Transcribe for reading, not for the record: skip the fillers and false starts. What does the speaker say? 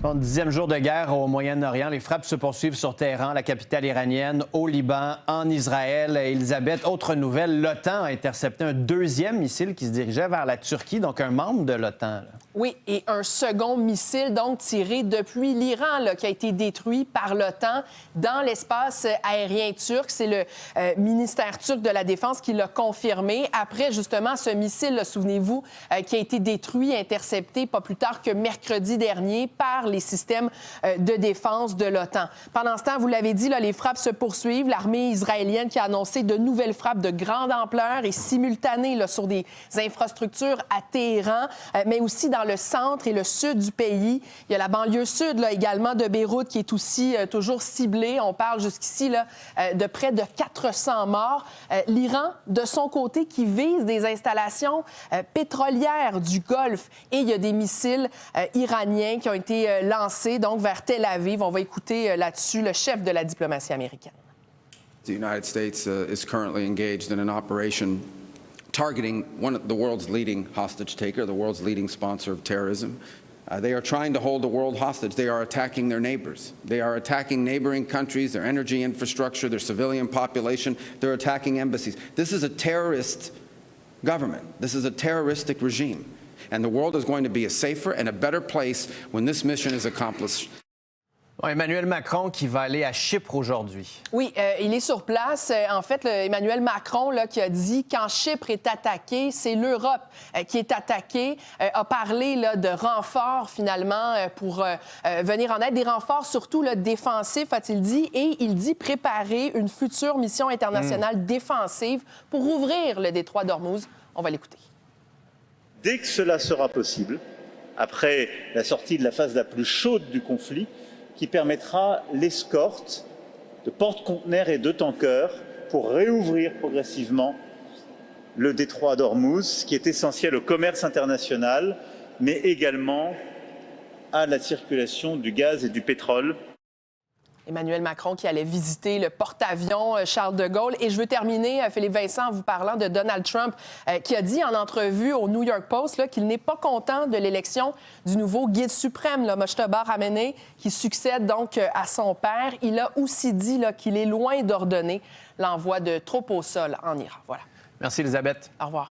Bon, 10e jour de guerre au Moyen-Orient. Les frappes se poursuivent sur Téhéran, la capitale iranienne, au Liban, en Israël. Elisabeth, autre nouvelle, l'OTAN a intercepté un deuxième missile qui se dirigeait vers la Turquie, donc un membre de l'OTAN. Là. Oui, et un second missile, donc tiré depuis l'Iran, là, qui a été détruit par l'OTAN dans l'espace aérien turc. C'est le ministère turc de la Défense qui l'a confirmé. Après, justement, ce missile, là, souvenez-vous, qui a été détruit, intercepté pas plus tard que mercredi dernier par les systèmes de défense de l'OTAN. Pendant ce temps, vous l'avez dit, là, les frappes se poursuivent. L'armée israélienne qui a annoncé de nouvelles frappes de grande ampleur et simultanées là, sur des infrastructures à Téhéran, mais aussi dans le centre et le sud du pays. Il y a la banlieue sud là, également de Beyrouth qui est aussi toujours ciblée. On parle jusqu'ici là, de près de 400 morts. L'Iran, de son côté, qui vise des installations pétrolières du Golfe. Et il y a des missiles iraniens qui ont été lancés donc vers Tel Aviv. On va écouter là-dessus le chef de la diplomatie américaine. The United States is currently engaged in an operation targeting the world's leading hostage taker, the world's leading sponsor of terrorism. They are trying to hold the world hostage. They are attacking their neighbors. They are attacking neighboring countries, their energy infrastructure, their civilian population. They're attacking embassies. This is a terrorist government. This is a terroristic regime. And the world is going to be a safer and a better place when this mission is accomplished. Bon, Emmanuel Macron qui va aller à Chypre aujourd'hui. Oui, il est sur place. En fait, Emmanuel Macron là, qui a dit quand Chypre est attaqué, c'est l'Europe qui est attaquée, a parlé là, de renforts finalement pour venir en aide, des renforts surtout là, défensifs, a-t-il dit, et il dit préparer une future mission internationale défensive pour ouvrir le détroit d'Ormuz. On va l'écouter. Dès que cela sera possible, après la sortie de la phase la plus chaude du conflit, qui permettra l'escorte de porte-conteneurs et de tankers pour réouvrir progressivement le détroit d'Ormuz, ce qui est essentiel au commerce international, mais également à la circulation du gaz et du pétrole. Emmanuel Macron qui allait visiter le porte-avions Charles de Gaulle. Et je veux terminer, Philippe Vincent, en vous parlant de Donald Trump, qui a dit en entrevue au New York Post là, qu'il n'est pas content de l'élection du nouveau guide suprême, là, Mojtaba Khamenei, qui succède donc à son père. Il a aussi dit là, qu'il est loin d'ordonner l'envoi de troupes au sol en Iran. Voilà. Merci, Elisabeth. Au revoir.